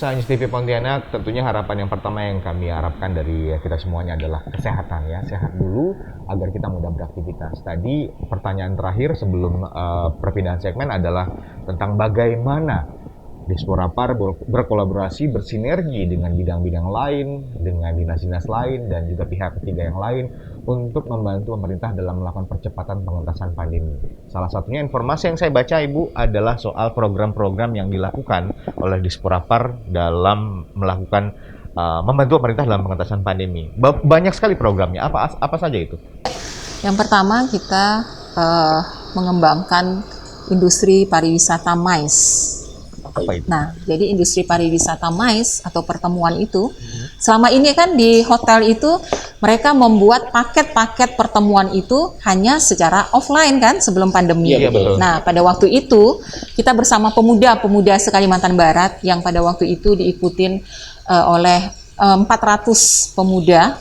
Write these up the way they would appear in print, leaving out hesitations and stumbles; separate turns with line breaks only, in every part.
pemirsa News TV Pontianak, tentunya harapan yang pertama yang kami harapkan dari kita semuanya adalah kesehatan ya. Sehat dulu agar kita mudah beraktivitas. Tadi pertanyaan terakhir sebelum perpindahan segmen adalah tentang bagaimana Disporapar berkolaborasi, bersinergi dengan bidang-bidang lain, dengan dinas-dinas lain, dan juga pihak ketiga yang lain untuk membantu pemerintah dalam melakukan percepatan pengentasan pandemi. Salah satunya informasi yang saya baca, Ibu, adalah soal program-program yang dilakukan oleh Disporapar dalam melakukan membantu pemerintah dalam pengentasan pandemi. Banyak sekali programnya. Apa saja itu?
Yang pertama, kita mengembangkan industri pariwisata MICE. Nah, jadi industri pariwisata MICE atau pertemuan itu, selama ini kan di hotel itu mereka membuat paket-paket pertemuan itu hanya secara offline kan sebelum pandemi.
Iya, betul.
Nah, pada waktu itu kita bersama pemuda-pemuda se-Kalimantan Barat yang pada waktu itu diikutin oleh 400 pemuda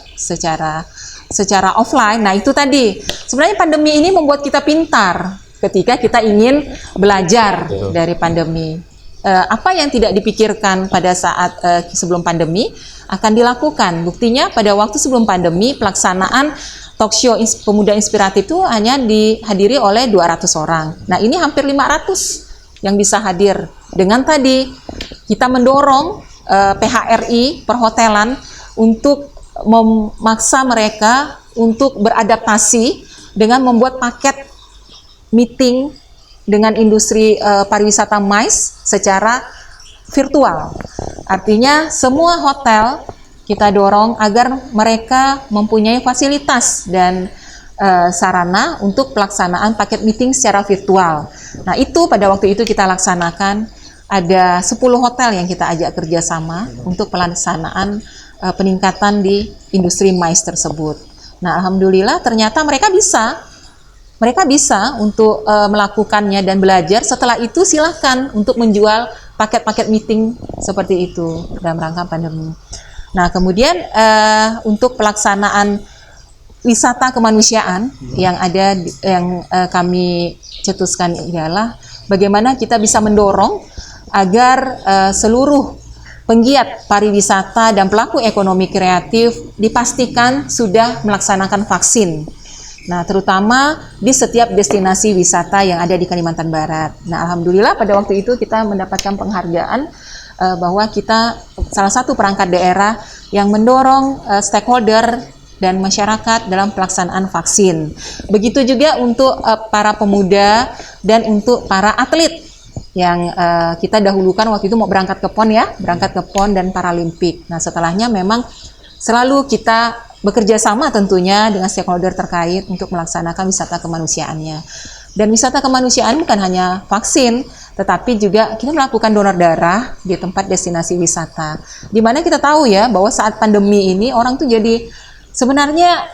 secara offline. Nah, itu tadi sebenarnya pandemi ini membuat kita pintar ketika kita ingin belajar dari pandemi. Apa yang tidak dipikirkan pada saat sebelum pandemi akan dilakukan. Buktinya pada waktu sebelum pandemi pelaksanaan talk show pemuda inspiratif itu hanya dihadiri oleh 200 orang. Nah, ini hampir 500 yang bisa hadir. Dengan tadi kita mendorong PHRI perhotelan untuk memaksa mereka untuk beradaptasi dengan membuat paket meeting dengan industri pariwisata MICE secara virtual. Artinya semua hotel kita dorong agar mereka mempunyai fasilitas dan sarana untuk pelaksanaan paket meeting secara virtual. Nah, itu pada waktu itu kita laksanakan, ada 10 hotel yang kita ajak kerjasama untuk pelaksanaan peningkatan di industri MICE tersebut. Nah, alhamdulillah ternyata mereka bisa untuk melakukannya dan belajar. Setelah itu silahkan untuk menjual paket-paket meeting seperti itu dalam rangka pandemi. Nah, kemudian untuk pelaksanaan wisata kemanusiaan yang kami cetuskan ialah bagaimana kita bisa mendorong agar seluruh penggiat pariwisata dan pelaku ekonomi kreatif dipastikan sudah melaksanakan vaksin. Nah, terutama di setiap destinasi wisata yang ada di Kalimantan Barat. Nah, alhamdulillah pada waktu itu kita mendapatkan penghargaan bahwa kita salah satu perangkat daerah yang mendorong stakeholder dan masyarakat dalam pelaksanaan vaksin. Begitu juga untuk para pemuda dan untuk para atlet yang kita dahulukan waktu itu mau berangkat ke PON dan Paralimpik. Nah, setelahnya memang selalu kita bekerja sama tentunya dengan stakeholder terkait untuk melaksanakan wisata kemanusiaannya. Dan wisata kemanusiaan bukan hanya vaksin, tetapi juga kita melakukan donor darah di tempat destinasi wisata. Di mana kita tahu ya bahwa saat pandemi ini orang tuh jadi sebenarnya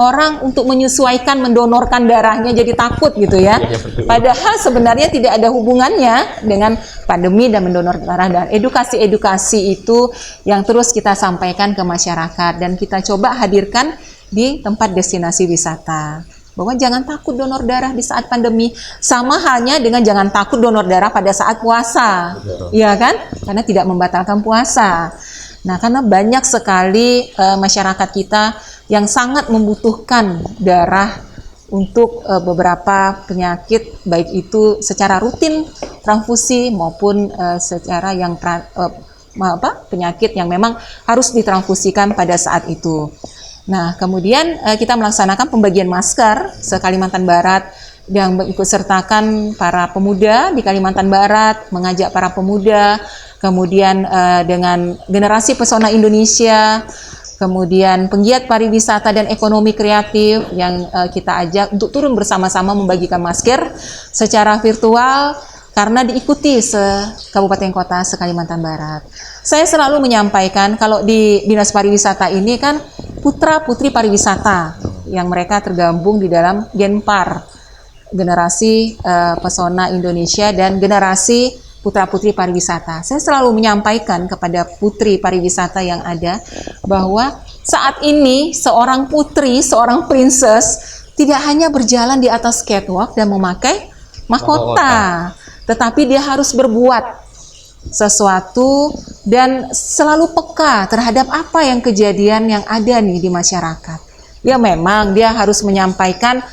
orang untuk menyesuaikan mendonorkan darahnya jadi takut gitu ya. Padahal sebenarnya tidak ada hubungannya dengan pandemi dan mendonor darah, dan edukasi itu yang terus kita sampaikan ke masyarakat dan kita coba hadirkan di tempat destinasi wisata. Bahwa jangan takut donor darah di saat pandemi, sama halnya dengan jangan takut donor darah pada saat puasa. Iya kan? Karena tidak membatalkan puasa. Nah, karena banyak sekali masyarakat kita yang sangat membutuhkan darah untuk beberapa penyakit, baik itu secara rutin transfusi maupun secara yang penyakit yang memang harus ditransfusikan pada saat itu. Nah, kemudian kita melaksanakan pembagian masker se-Kalimantan Barat yang ikut sertakan para pemuda di Kalimantan Barat, mengajak para pemuda, kemudian dengan generasi pesona Indonesia, kemudian penggiat pariwisata dan ekonomi kreatif yang kita ajak untuk turun bersama-sama membagikan masker secara virtual karena diikuti se-kabupaten kota se-Kalimantan Barat. Saya selalu menyampaikan kalau di Dinas Pariwisata ini kan putra-putri pariwisata yang mereka tergabung di dalam Genpar, generasi pesona Indonesia dan generasi putra-putri pariwisata. Saya selalu menyampaikan kepada putri pariwisata yang ada bahwa saat ini seorang putri, seorang princess tidak hanya berjalan di atas catwalk dan memakai mahkota, tetapi dia harus berbuat sesuatu dan selalu peka terhadap apa yang kejadian yang ada nih di masyarakat. Ya memang dia harus menyampaikan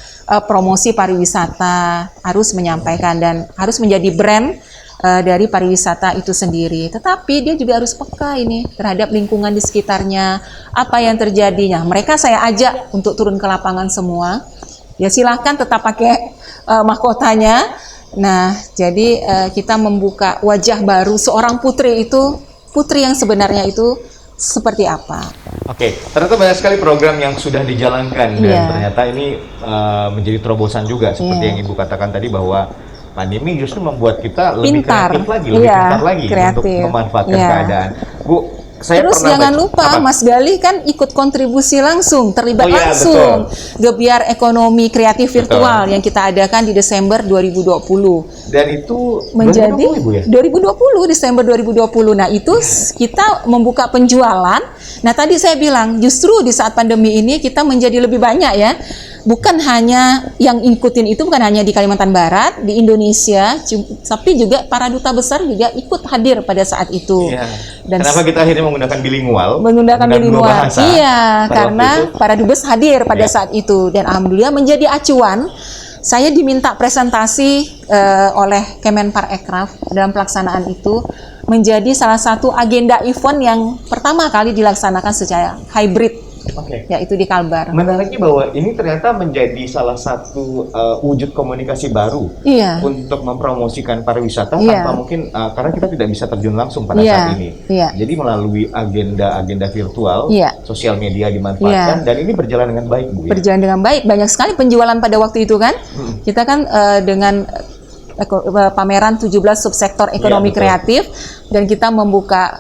promosi pariwisata, harus menyampaikan dan harus menjadi brand dari pariwisata itu sendiri. Tetapi dia juga harus peka ini terhadap lingkungan di sekitarnya, apa yang terjadinya. Mereka saya ajak untuk turun ke lapangan semua. Ya silahkan tetap pakai mahkotanya. Nah, jadi kita membuka wajah baru seorang putri itu, putri yang sebenarnya itu seperti apa.
Oke, ternyata banyak sekali program yang sudah dijalankan dan ternyata ini menjadi terobosan juga seperti yang Ibu katakan tadi bahwa pandemi justru membuat kita lebih kreatif lagi, lebih pintar lagi untuk memanfaatkan keadaan. Bu, saya
terus jangan lupa Mas Gali kan ikut kontribusi langsung, terlibat langsung Gebiar Ekonomi Kreatif Virtual yang kita adakan di Desember 2020.
Dan itu
menjadi 2020 Desember 2020. Nah, itu kita membuka penjualan. Nah, tadi saya bilang justru di saat pandemi ini kita menjadi lebih banyak ya. Bukan hanya yang ikutin itu bukan hanya di Kalimantan Barat, di Indonesia, tapi juga para duta besar juga ikut hadir pada saat itu.
Iya. Dan kenapa kita akhirnya menggunakan bilingual?
Menggunakan bilingual. Iya, karena para dubes hadir pada saat itu dan alhamdulillah menjadi acuan. Saya diminta presentasi oleh Kemenparekraf dalam pelaksanaan itu menjadi salah satu agenda event yang pertama kali dilaksanakan secara hybrid. Yaitu di Kalbar.
Menariknya bahwa ini ternyata menjadi salah satu wujud komunikasi baru untuk mempromosikan pariwisata tanpa mungkin karena kita tidak bisa terjun langsung pada saat ini. Jadi melalui agenda virtual, sosial media dimanfaatkan dan ini berjalan dengan baik, Bu.
Berjalan dengan baik, banyak sekali penjualan pada waktu itu kan. Kita kan dengan pameran 17 subsektor ekonomi kreatif dan kita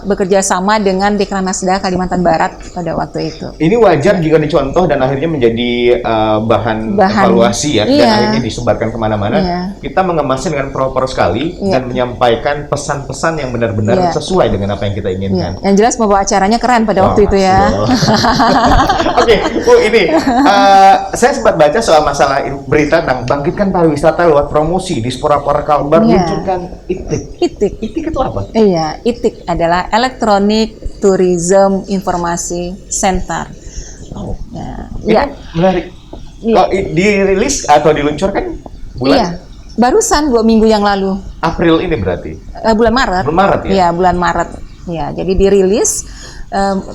bekerja sama dengan Dekranasda Kalimantan Barat pada waktu itu.
Ini wajar jika dicontoh dan akhirnya menjadi bahan evaluasi ya dan akhirnya disebarkan kemana-mana. Kita mengemasnya dengan proper sekali dan menyampaikan pesan-pesan yang benar-benar sesuai dengan apa yang kita inginkan.
Yang jelas membawa acaranya keren pada waktu itu ya.
Oke, Bu, ini saya sempat baca soal masalah berita tentang bangkitkan pariwisata lewat promosi di Diaspora Kalbar luncurkan ITIK. ITIK itu apa?
Iya, ITIK adalah Electronic Tourism Informasi Center.
Ini menarik. Kok dirilis atau diluncurkan bulan?
Iya, barusan 2 minggu yang lalu.
April ini berarti?
Bulan Maret.
Bulan Maret ya?
Iya, bulan Maret. Ya, jadi dirilis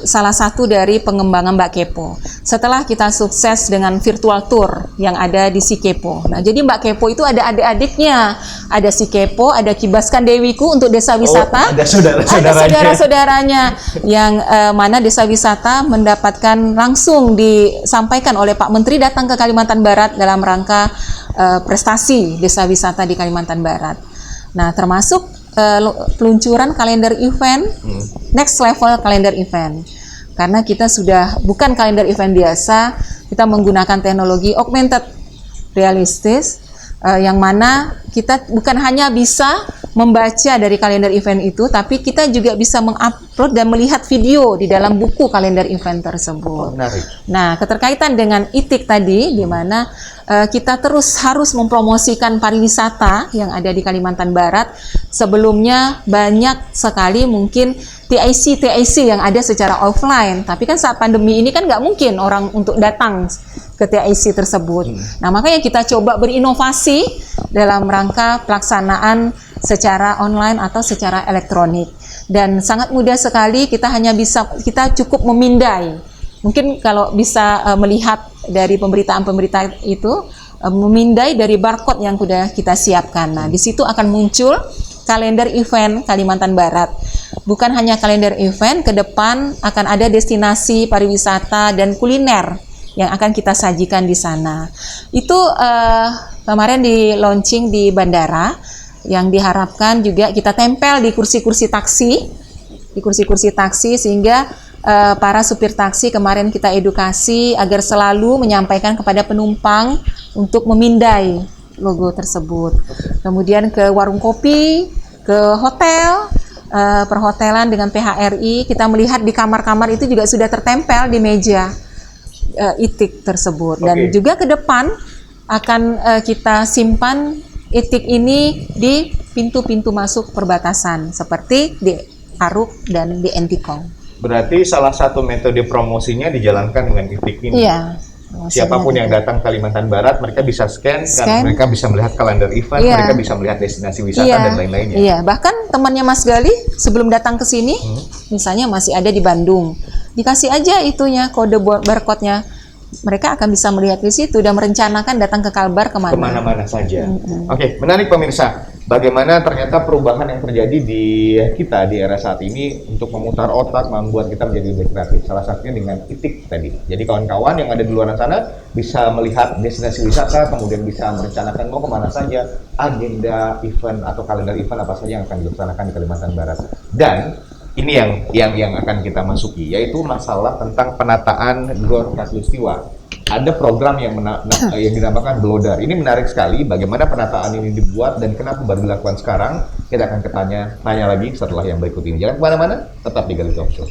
salah satu dari pengembangan Mbak Kepo. Setelah kita sukses dengan virtual tour yang ada di Si Kepo. Nah, jadi Mbak Kepo itu ada adik-adiknya. Ada Si Kepo, ada Kibaskan Dewiku untuk desa wisata.
Ada saudara-saudaranya.
Ada saudara-saudaranya yang mana desa wisata mendapatkan langsung disampaikan oleh Pak Menteri datang ke Kalimantan Barat dalam rangka prestasi desa wisata di Kalimantan Barat. Nah, termasuk peluncuran kalender event, next level kalender event. Karena kita sudah bukan kalender event biasa, kita menggunakan teknologi augmented realistis, yang mana kita bukan hanya bisa membaca dari kalender event itu, tapi kita juga bisa mengupload dan melihat video di dalam buku kalender event tersebut. Nah, keterkaitan dengan ITIK tadi, di mana kita terus harus mempromosikan pariwisata yang ada di Kalimantan Barat. Sebelumnya banyak sekali mungkin TIC yang ada secara offline, tapi kan saat pandemi ini kan nggak mungkin orang untuk datang ke TIC tersebut. Nah, makanya kita coba berinovasi dalam rangka pelaksanaan secara online atau secara elektronik. Dan sangat mudah sekali, kita cukup memindai. Mungkin kalau bisa melihat dari pemberitaan-pemberitaan itu, memindai dari barcode yang sudah kita siapkan. Nah, di situ akan muncul kalender event Kalimantan Barat. Bukan hanya kalender event, ke depan akan ada destinasi pariwisata dan kuliner yang akan kita sajikan di sana. Itu kemarin di launching di bandara, yang diharapkan juga kita tempel di kursi-kursi taksi, sehingga para supir taksi kemarin kita edukasi agar selalu menyampaikan kepada penumpang untuk memindai logo tersebut. Kemudian ke warung kopi, ke hotel, perhotelan dengan PHRI, kita melihat di kamar-kamar itu juga sudah tertempel di meja ITIK tersebut. Dan juga ke depan akan kita simpan ITIK ini di pintu-pintu masuk perbatasan seperti di Aruk dan di Entikong.
Berarti salah satu metode promosinya dijalankan dengan titik ini.
Iya.
Siapapun yang datang Kalimantan Barat, mereka bisa scan, dan mereka bisa melihat kalender event,
Iya.
mereka bisa melihat destinasi wisata
Iya.
dan lain-lainnya.
Iya, bahkan temannya Mas Gali sebelum datang ke sini, misalnya masih ada di Bandung, dikasih aja itunya kode barcode-nya. Mereka akan bisa melihat di situ dan merencanakan datang ke Kalbar kemana.
Kemana-mana saja. Oke, menarik pemirsa. Bagaimana ternyata perubahan yang terjadi di kita di era saat ini untuk memutar otak, membuat kita menjadi lebih kreatif. Salah satunya dengan itik tadi. Jadi kawan-kawan yang ada di luar sana bisa melihat destinasi wisata, kemudian bisa merencanakan mau kemana saja, agenda event atau kalender event apa saja yang akan dilaksanakan di Kalimantan Barat. Dan ini yang akan kita masuki, yaitu masalah tentang penataan Gor Katulistiwa. Ada program yang dinamakan Blodar. Ini menarik sekali bagaimana penataan ini dibuat dan kenapa baru dilakukan sekarang. Kita akan tanya lagi setelah yang berikut ini. Jangan kemana-mana, tetap di Gali Talk Show.